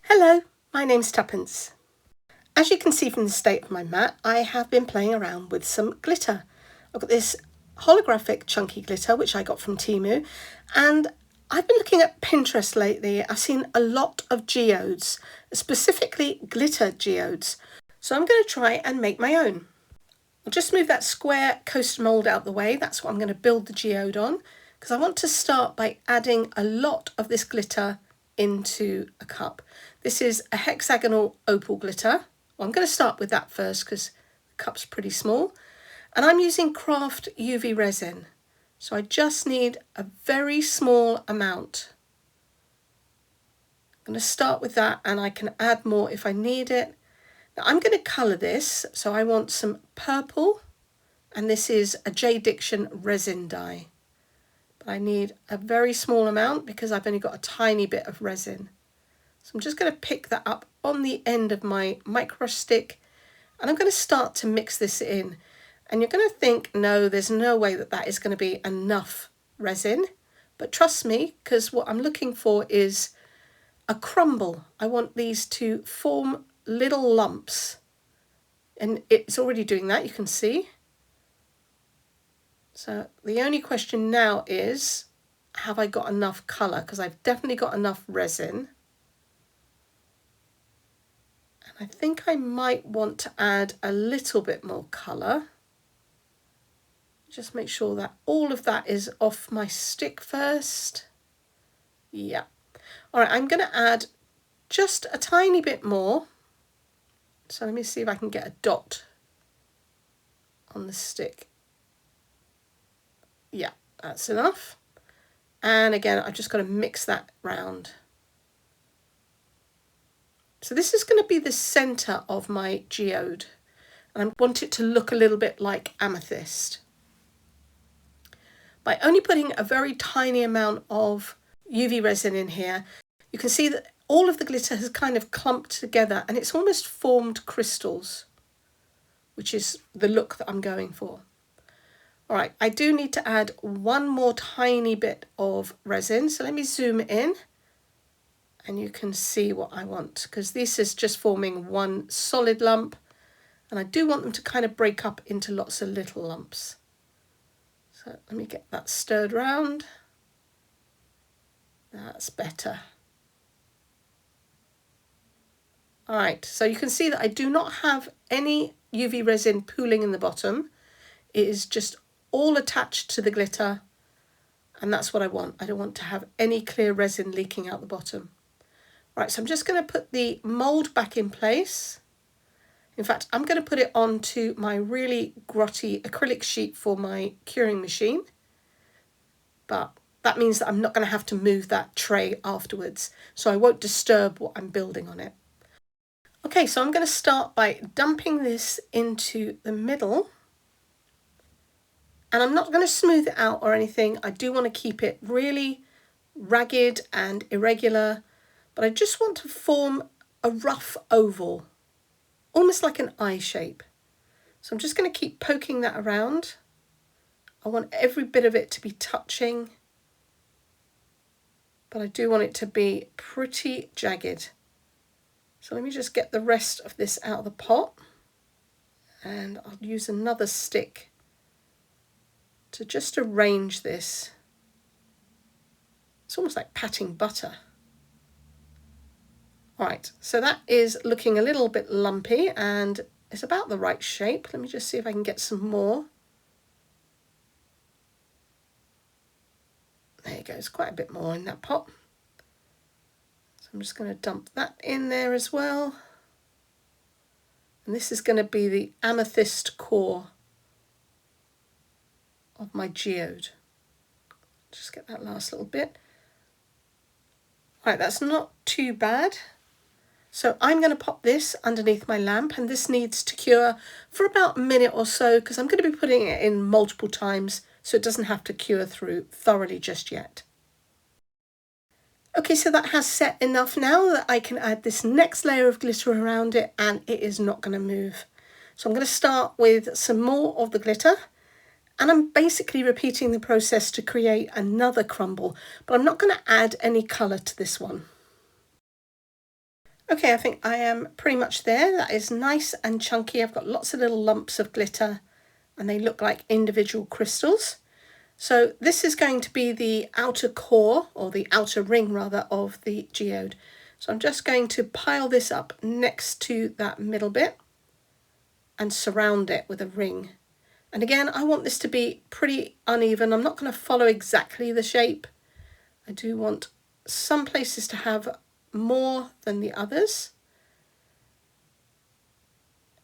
Hello, my name's Tuppence. As you can see from the state of my mat, I have been playing around with some glitter. I've got this holographic chunky glitter, which I got from Temu, and I've been looking at Pinterest lately. I've seen a lot of geodes, specifically glitter geodes. So I'm going to try and make my own. I'll just move that square coaster mould out the way. That's what I'm going to build the geode on, because I want to start by adding a lot of this glitter into a cup. This is a hexagonal opal glitter. Well, I'm going to start with that first because the cup's pretty small. And I'm using craft UV resin. So I just need a very small amount. I'm going to start with that and I can add more if I need it. Now I'm going to colour this. So I want some purple, and this is a J. Diction resin dye. I need a very small amount because I've only got a tiny bit of resin. So I'm just going to pick that up on the end of my micro stick, and I'm going to start to mix this in. And you're going to think, no, there's no way that that is going to be enough resin. But trust me, because what I'm looking for is a crumble. I want these to form little lumps. And it's already doing that, you can see. So the only question now is, have I got enough colour? Because I've definitely got enough resin. And I think I might want to add a little bit more colour. Just make sure that all of that is off my stick first. Yeah. All right, I'm going to add just a tiny bit more. So let me see if I can get a dot on the stick. Yeah, that's enough. And again, I've just got to mix that round. So this is going to be the center of my geode. And I want it to look a little bit like amethyst. By only putting a very tiny amount of UV resin in here, you can see that all of the glitter has kind of clumped together and it's almost formed crystals, which is the look that I'm going for. All right, I do need to add one more tiny bit of resin. So let me zoom in and you can see what I want, because this is just forming one solid lump and I do want them to kind of break up into lots of little lumps. So let me get that stirred round. That's better. All right, so you can see that I do not have any UV resin pooling in the bottom. It is just all attached to the glitter, and that's what I want. I don't want to have any clear resin leaking out the bottom. Right, so I'm just going to put the mould back in place. In fact, I'm going to put it onto my really grotty acrylic sheet for my curing machine, but that means that I'm not going to have to move that tray afterwards, so I won't disturb what I'm building on it. Okay, so I'm going to start by dumping this into the middle. And I'm not going to smooth it out or anything. I do want to keep it really ragged and irregular, but I just want to form a rough oval, almost like an eye shape. So I'm just going to keep poking that around. I want every bit of it to be touching, but I do want it to be pretty jagged. So let me just get the rest of this out of the pot, and I'll use another stick to just arrange this. It's almost like patting butter. All right, so that is looking a little bit lumpy and it's about the right shape. Let me just see if I can get some more. There you go, it's quite a bit more in that pot. So I'm just going to dump that in there as well. And this is going to be the amethyst core of my geode. Just get that last little bit. Right, that's not too bad. So I'm going to pop this underneath my lamp, and this needs to cure for about a minute or so because I'm going to be putting it in multiple times so it doesn't have to cure through thoroughly just yet. Okay, so that has set enough now that I can add this next layer of glitter around it and it is not going to move. So I'm going to start with some more of the glitter. And I'm basically repeating the process to create another crumble, but I'm not going to add any colour to this one. Okay, I think I am pretty much there. That is nice and chunky. I've got lots of little lumps of glitter and they look like individual crystals. So this is going to be the outer core, or the outer ring rather, of the geode. So I'm just going to pile this up next to that middle bit and surround it with a ring. And again, I want this to be pretty uneven. I'm not going to follow exactly the shape. I do want some places to have more than the others.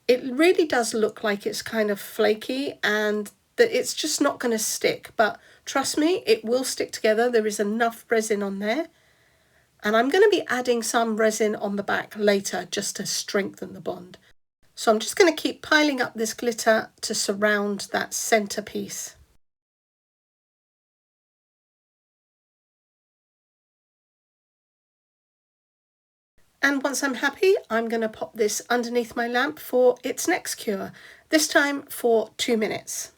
It really does look like it's kind of flaky and that it's just not going to stick, but trust me, it will stick together. There is enough resin on there. And I'm going to be adding some resin on the back later just to strengthen the bond. So I'm just going to keep piling up this glitter to surround that center piece. And once I'm happy, I'm going to pop this underneath my lamp for its next cure, this time for 2 minutes.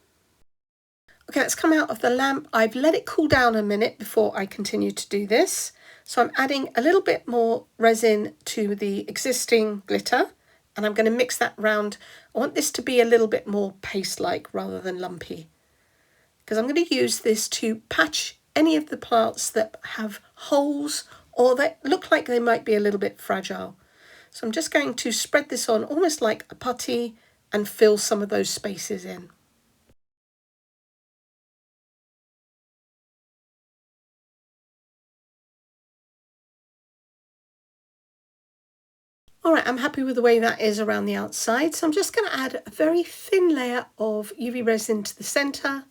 Okay, let's come out of the lamp. I've let it cool down a minute before I continue to do this. So I'm adding a little bit more resin to the existing glitter and I'm going to mix that round. I want this to be a little bit more paste-like rather than lumpy, because I'm going to use this to patch any of the parts that have holes or that look like they might be a little bit fragile. So I'm just going to spread this on almost like a putty and fill some of those spaces in. All right, I'm happy with the way that is around the outside. So I'm just going to add a very thin layer of UV resin to the center,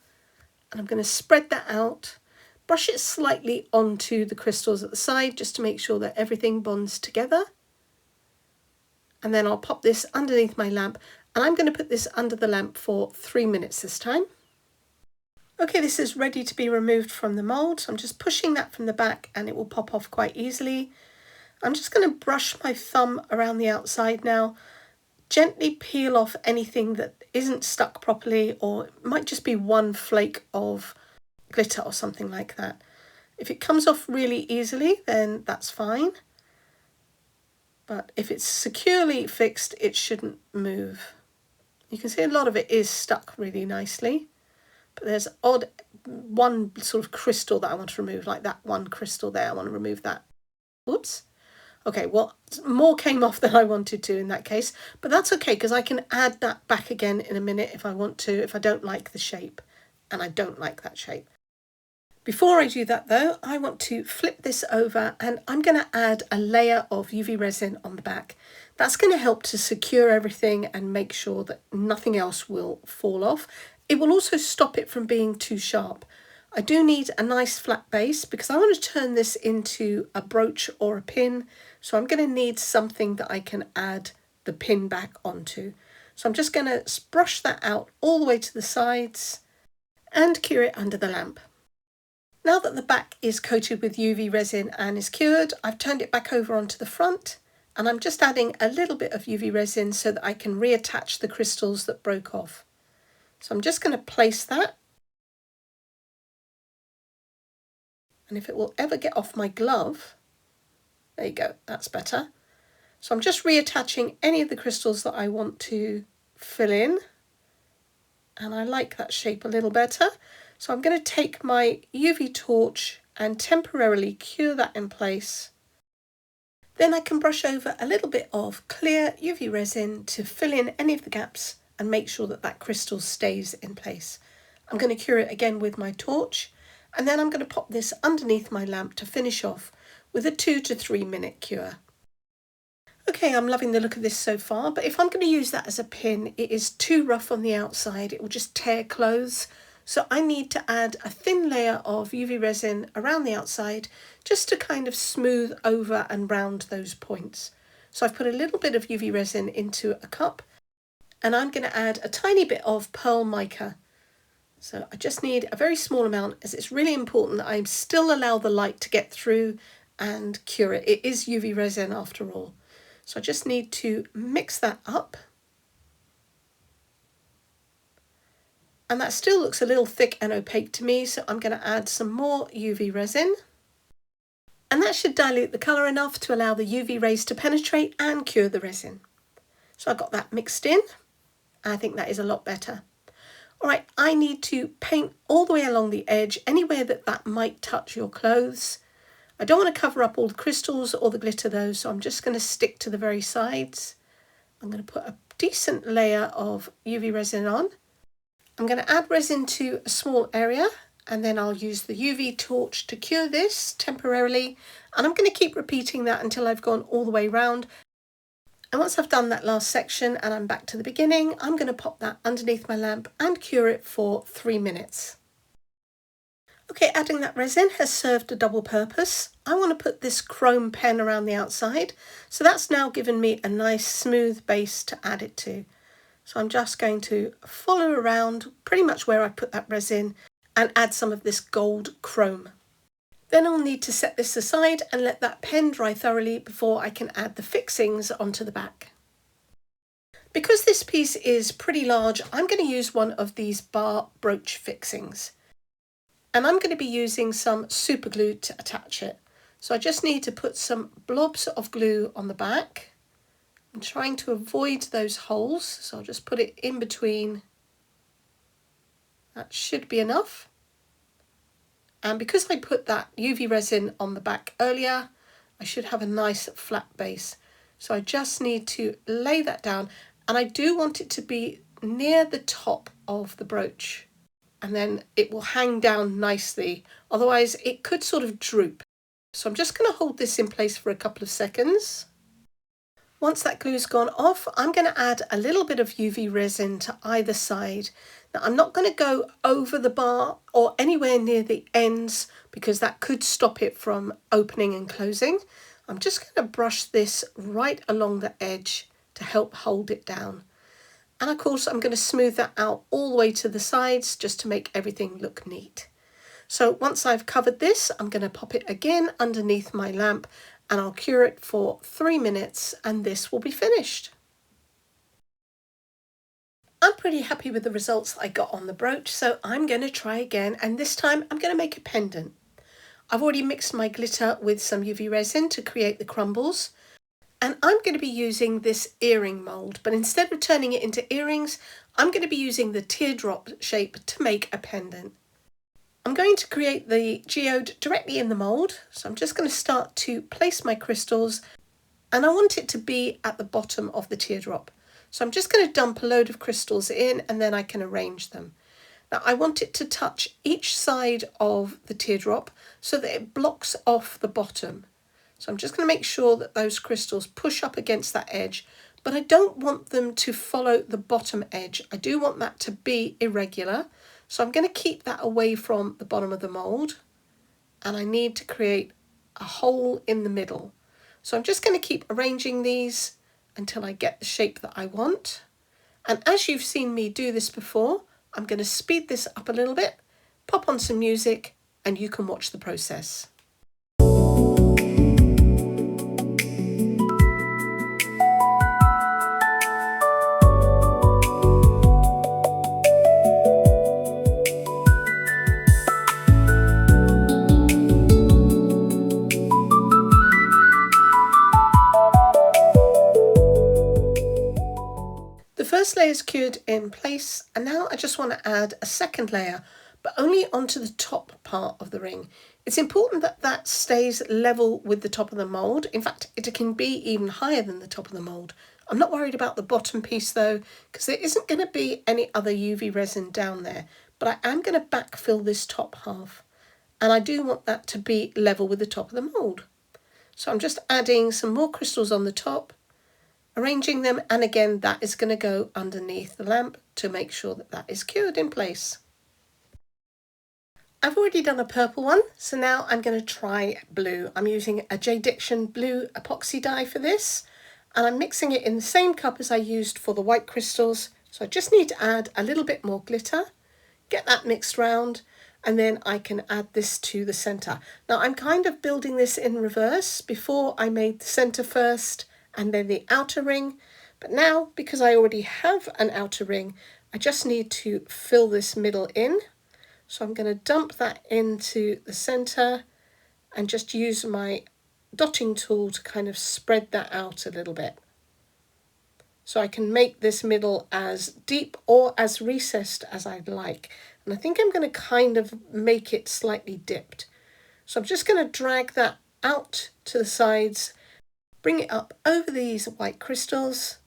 and I'm going to spread that out, brush it slightly onto the crystals at the side just to make sure that everything bonds together. And then I'll pop this underneath my lamp, and I'm going to put this under the lamp for 3 minutes this time. Okay, this is ready to be removed from the mould. So I'm just pushing that from the back and it will pop off quite easily. I'm just going to brush my thumb around the outside now, gently peel off anything that isn't stuck properly, or it might just be one flake of glitter or something like that. If it comes off really easily, then that's fine. But if it's securely fixed, it shouldn't move. You can see a lot of it is stuck really nicely, but there's odd one sort of crystal that I want to remove, like that one crystal there. I want to remove that. Oops. Okay, well, more came off than I wanted to in that case, but that's okay because I can add that back again in a minute if I want to, if I don't like the shape, and I don't like that shape. Before I do that though, I want to flip this over and I'm going to add a layer of UV resin on the back. That's going to help to secure everything and make sure that nothing else will fall off. It will also stop it from being too sharp. I do need a nice flat base because I want to turn this into a brooch or a pin. So I'm going to need something that I can add the pin back onto. So I'm just going to brush that out all the way to the sides and cure it under the lamp. Now that the back is coated with UV resin and is cured, I've turned it back over onto the front and I'm just adding a little bit of UV resin so that I can reattach the crystals that broke off. So I'm just going to place that. And if it will ever get off my glove, there you go, that's better. So I'm just reattaching any of the crystals that I want to fill in. And I like that shape a little better. So I'm going to take my UV torch and temporarily cure that in place. Then I can brush over a little bit of clear UV resin to fill in any of the gaps and make sure that that crystal stays in place. I'm going to cure it again with my torch. And then I'm going to pop this underneath my lamp to finish off with a 2 to 3 minute cure. Okay, I'm loving the look of this so far, but if I'm going to use that as a pin, it is too rough on the outside. It will just tear clothes. So I need to add a thin layer of UV resin around the outside just to kind of smooth over and round those points. So I've put a little bit of UV resin into a cup and I'm going to add a tiny bit of pearl mica. So I just need a very small amount as it's really important that I still allow the light to get through and cure it. It is UV resin after all. So I just need to mix that up. And that still looks a little thick and opaque to me, so I'm going to add some more UV resin. And that should dilute the colour enough to allow the UV rays to penetrate and cure the resin. So I got that mixed in. I think that is a lot better. All right, I need to paint all the way along the edge, anywhere that might touch your clothes. I don't want to cover up all the crystals or the glitter though, so I'm just going to stick to the very sides. I'm going to put a decent layer of UV resin on. I'm going to add resin to a small area, and then I'll use the UV torch to cure this temporarily. And I'm going to keep repeating that until I've gone all the way round. And once I've done that last section and I'm back to the beginning, I'm going to pop that underneath my lamp and cure it for 3 minutes. Okay, adding that resin has served a double purpose. I want to put this chrome pen around the outside, so that's now given me a nice smooth base to add it to. So I'm just going to follow around pretty much where I put that resin and add some of this gold chrome. Then I'll need to set this aside and let that pen dry thoroughly before I can add the fixings onto the back. Because this piece is pretty large, I'm going to use one of these bar brooch fixings. And I'm going to be using some super glue to attach it. So I just need to put some blobs of glue on the back. I'm trying to avoid those holes, so I'll just put it in between. That should be enough. And because I put that UV resin on the back earlier, I should have a nice flat base. So I just need to lay that down, and I do want it to be near the top of the brooch. And then it will hang down nicely, otherwise it could sort of droop. So I'm just going to hold this in place for a couple of seconds. Once that glue's gone off, I'm going to add a little bit of UV resin to either side. Now I'm not going to go over the bar or anywhere near the ends because that could stop it from opening and closing. I'm just going to brush this right along the edge to help hold it down. And of course, I'm going to smooth that out all the way to the sides just to make everything look neat. So once I've covered this, I'm going to pop it again underneath my lamp and I'll cure it for 3 minutes and this will be finished. I'm pretty happy with the results that I got on the brooch, so I'm going to try again, and this time I'm going to make a pendant. I've already mixed my glitter with some UV resin to create the crumbles. And I'm going to be using this earring mould, but instead of turning it into earrings, I'm going to be using the teardrop shape to make a pendant. I'm going to create the geode directly in the mould, so I'm just going to start to place my crystals, and I want it to be at the bottom of the teardrop. So I'm just going to dump a load of crystals in and then I can arrange them. Now I want it to touch each side of the teardrop so that it blocks off the bottom. So I'm just going to make sure that those crystals push up against that edge, but I don't want them to follow the bottom edge. I do want that to be irregular. So I'm going to keep that away from the bottom of the mould, and I need to create a hole in the middle. So I'm just going to keep arranging these until I get the shape that I want. And as you've seen me do this before, I'm going to speed this up a little bit, pop on some music, and you can watch the process. First layer is cured in place, and now I just want to add a second layer, but only onto the top part of the ring. It's important that that stays level with the top of the mould. In fact, it can be even higher than the top of the mould. I'm not worried about the bottom piece though, because there isn't going to be any other UV resin down there, but I am going to backfill this top half, and I do want that to be level with the top of the mould. So I'm just adding some more crystals on the top, arranging them, and again that is going to go underneath the lamp to make sure that that is cured in place. I've already done a purple one, so now I'm going to try blue. I'm using a Jewellery blue epoxy dye for this, and I'm mixing it in the same cup as I used for the white crystals. So I just need to add a little bit more glitter, get that mixed round, and then I can add this to the centre. Now I'm kind of building this in reverse. Before I made the centre first and then the outer ring, but now because I already have an outer ring, I just need to fill this middle in. So I'm going to dump that into the center and just use my dotting tool to kind of spread that out a little bit. So I can make this middle as deep or as recessed as I'd like. And I think I'm going to kind of make it slightly dipped. So I'm just going to drag that out to the sides, bring it up over these white crystals,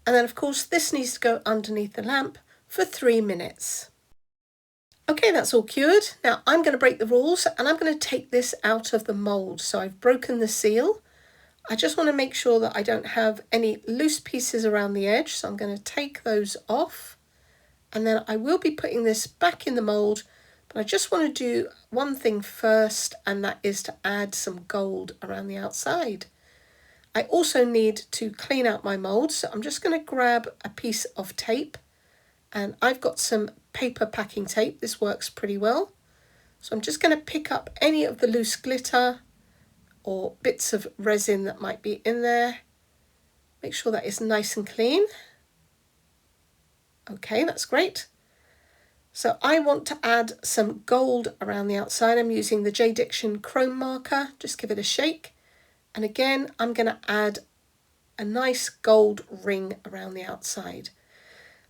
and then of course this needs to go underneath the lamp for 3 minutes. Okay, that's all cured. Now I'm going to break the rules and I'm going to take this out of the mould. So I've broken the seal. I just want to make sure that I don't have any loose pieces around the edge, so I'm going to take those off, and then I will be putting this back in the mould, but I just want to do one thing first, and that is to add some gold around the outside. I also need to clean out my mould, so I'm just going to grab a piece of tape, and I've got some paper packing tape. This works pretty well. So I'm just going to pick up any of the loose glitter or bits of resin that might be in there. Make sure that is nice and clean. Okay, that's great. So I want to add some gold around the outside. I'm using the J-Diction chrome marker. Just give it a shake. And again, I'm going to add a nice gold ring around the outside.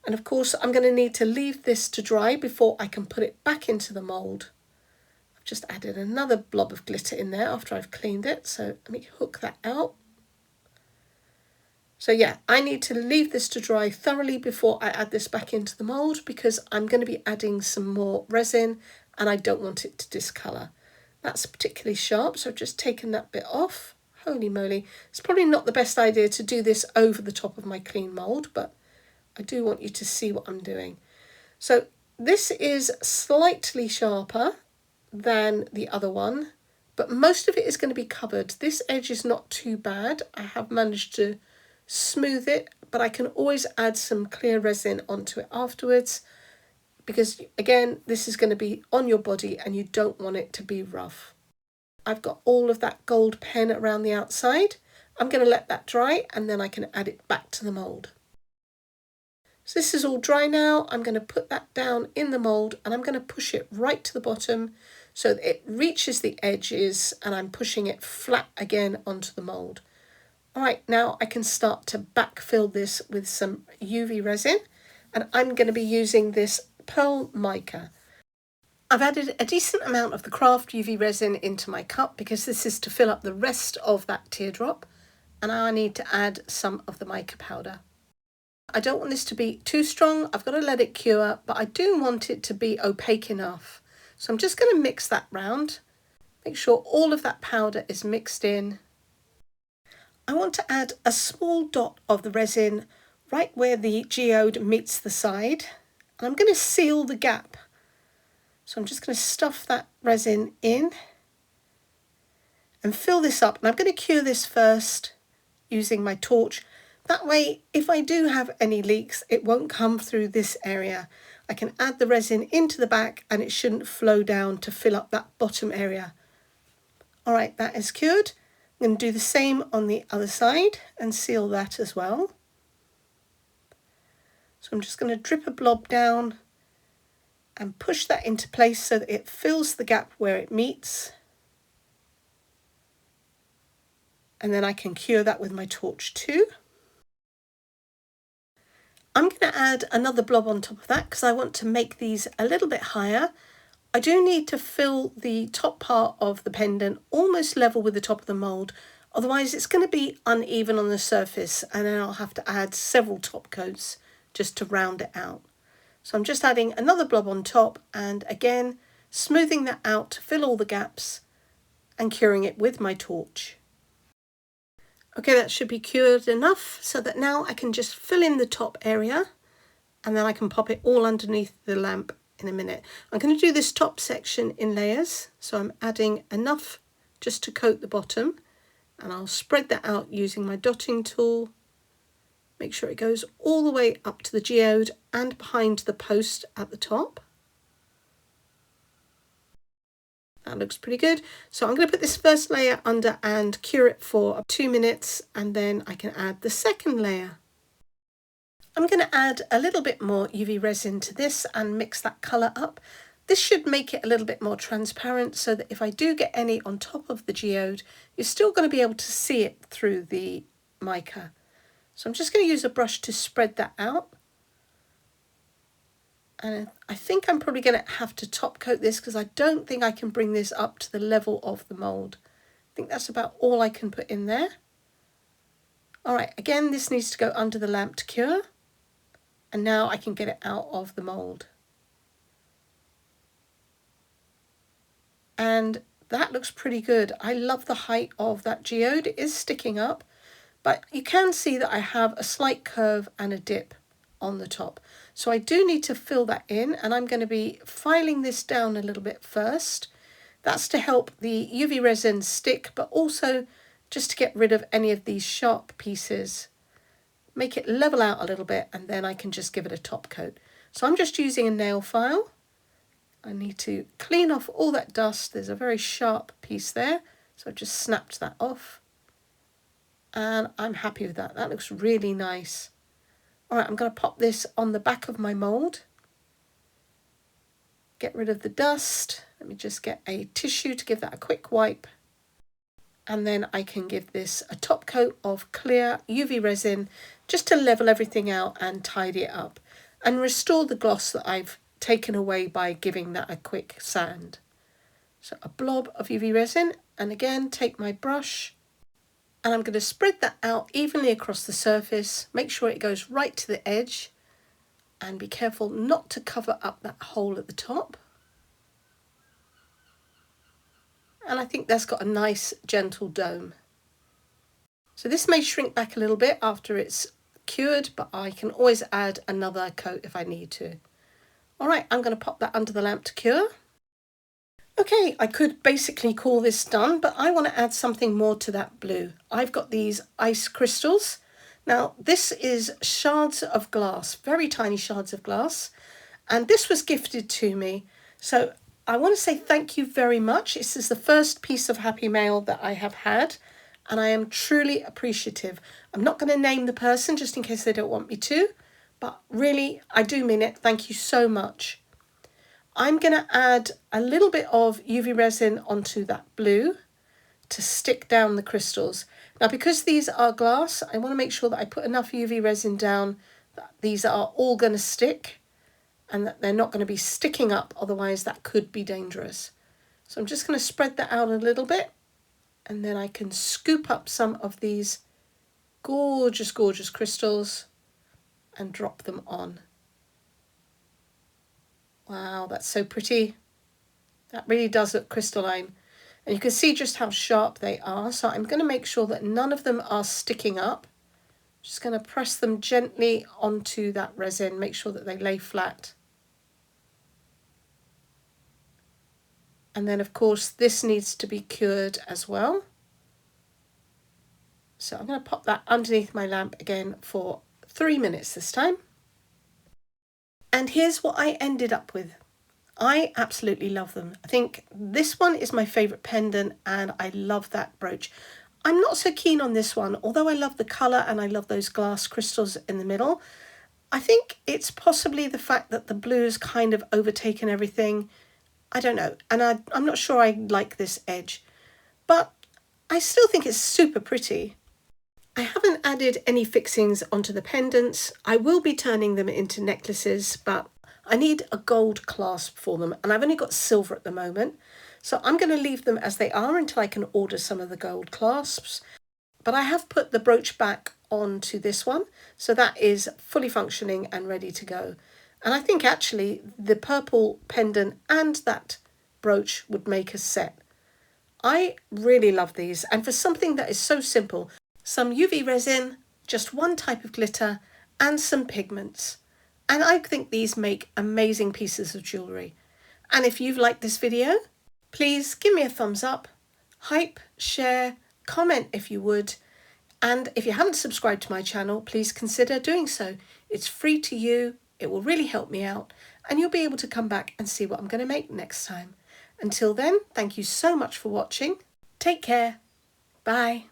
And of course, I'm going to need to leave this to dry before I can put it back into the mould. Just added another blob of glitter in there after I've cleaned it, so let me hook that out. So yeah, I need to leave this to dry thoroughly before I add this back into the mould, because I'm going to be adding some more resin and I don't want it to discolour. That's particularly sharp, so I've just taken that bit off. Holy moly, it's probably not the best idea to do this over the top of my clean mould, but I do want you to see what I'm doing. So this is slightly sharper than the other one, but most of it is going to be covered. This edge is not too bad. I have managed to smooth it, but I can always add some clear resin onto it afterwards, because again, this is going to be on your body and you don't want it to be rough. I've got all of that gold pen around the outside. I'm going to let that dry and then I can add it back to the mould. So this is all dry now. I'm going to put that down in the mould and I'm going to push it right to the bottom so that it reaches the edges, and I'm pushing it flat again onto the mould. All right, now I can start to backfill this with some UV resin, and I'm going to be using this pearl mica. I've added a decent amount of the craft UV resin into my cup because this is to fill up the rest of that teardrop, and now I need to add some of the mica powder. I don't want this to be too strong. I've got to let it cure, but I do want it to be opaque enough. So I'm just going to mix that round. Make sure all of that powder is mixed in. I want to add a small dot of the resin right where the geode meets the side. And I'm going to seal the gap. So I'm just going to stuff that resin in and fill this up. And I'm going to cure this first using my torch. That way, if I do have any leaks, it won't come through this area. I can add the resin into the back and it shouldn't flow down to fill up that bottom area. All right, that is cured. I'm going to do the same on the other side and seal that as well. So I'm just going to drip a blob down and push that into place so that it fills the gap where it meets. And then I can cure that with my torch too. I'm going to add another blob on top of that because I want to make these a little bit higher. I do need to fill the top part of the pendant almost level with the top of the mould, otherwise it's going to be uneven on the surface and then I'll have to add several top coats just to round it out. So I'm just adding another blob on top and again smoothing that out to fill all the gaps and curing it with my torch. Okay, that should be cured enough so that now I can just fill in the top area and then I can pop it all underneath the lamp in a minute. I'm going to do this top section in layers, so I'm adding enough just to coat the bottom and I'll spread that out using my dotting tool. Make sure it goes all the way up to the geode and behind the post at the top. That looks pretty good. So I'm going to put this first layer under and cure it for 2 minutes and then I can add the second layer. I'm going to add a little bit more UV resin to this and mix that colour up. this should make it a little bit more transparent so that if I do get any on top of the geode, you're still going to be able to see it through the mica. So I'm just going to use a brush to spread that out. And I think I'm probably going to have to top coat this because I don't think I can bring this up to the level of the mould. I think that's about all I can put in there. All right, again, this needs to go under the lamp to cure. And now I can get it out of the mould. And that looks pretty good. I love the height of that geode. It is sticking up, but you can see that I have a slight curve and a dip on the top. So I do need to fill that in, and I'm going to be filing this down a little bit first. That's to help the UV resin stick, but also just to get rid of any of these sharp pieces. Make it level out a little bit, and then I can just give it a top coat. So I'm just using a nail file. I need to clean off all that dust. There's a very sharp piece there, so I've just snapped that off. And I'm happy with that. That looks really nice. All right, I'm going to pop this on the back of my mould. Get rid of the dust. Let me just get a tissue to give that a quick wipe. And then I can give this a top coat of clear UV resin just to level everything out and tidy it up and restore the gloss that I've taken away by giving that a quick sand. So a blob of UV resin, and again take my brush and I'm going to spread that out evenly across the surface. Make sure it goes right to the edge and be careful not to cover up that hole at the top. And I think that's got a nice gentle dome. So this may shrink back a little bit after it's cured, but I can always add another coat if I need to. All right, I'm going to pop that under the lamp to cure. Okay, I could basically call this done, but I want to add something more to that blue. I've got these ice crystals. Now, this is shards of glass, very tiny shards of glass, and this was gifted to me. So I want to say thank you very much. This is the first piece of happy mail that I have had, and I am truly appreciative. I'm not going to name the person just in case they don't want me to, but really, I do mean it. Thank you so much. I'm going to add a little bit of UV resin onto that blue to stick down the crystals. Now, because these are glass, I want to make sure that I put enough UV resin down that these are all going to stick and that they're not going to be sticking up, otherwise that could be dangerous. So I'm just going to spread that out a little bit, and then I can scoop up some of these gorgeous, gorgeous crystals and drop them on. Wow, that's so pretty. That really does look crystalline. And you can see just how sharp they are. So I'm going to make sure that none of them are sticking up. Just going to press them gently onto that resin, make sure that they lay flat. And then of course this needs to be cured as well. So I'm going to pop that underneath my lamp again for 3 minutes this time. And here's what I ended up with. I absolutely love them. I think this one is my favourite pendant, and I love that brooch. I'm not so keen on this one, although I love the colour and I love those glass crystals in the middle. I think it's possibly the fact that the blue's kind of overtaken everything. I don't know, and I'm not sure I like this edge, but I still think it's super pretty. I haven't added any fixings onto the pendants. I will be turning them into necklaces, but I need a gold clasp for them, and I've only got silver at the moment. So I'm going to leave them as they are until I can order some of the gold clasps. But I have put the brooch back onto this one, so that is fully functioning and ready to go. And I think actually the purple pendant and that brooch would make a set. I really love these, and for something that is so simple, some UV resin, just one type of glitter, and some pigments. And I think these make amazing pieces of jewellery. And if you've liked this video, please give me a thumbs up, hype, share, comment if you would. And if you haven't subscribed to my channel, please consider doing so. It's free to you, it will really help me out, and you'll be able to come back and see what I'm going to make next time. Until then, thank you so much for watching. Take care. Bye.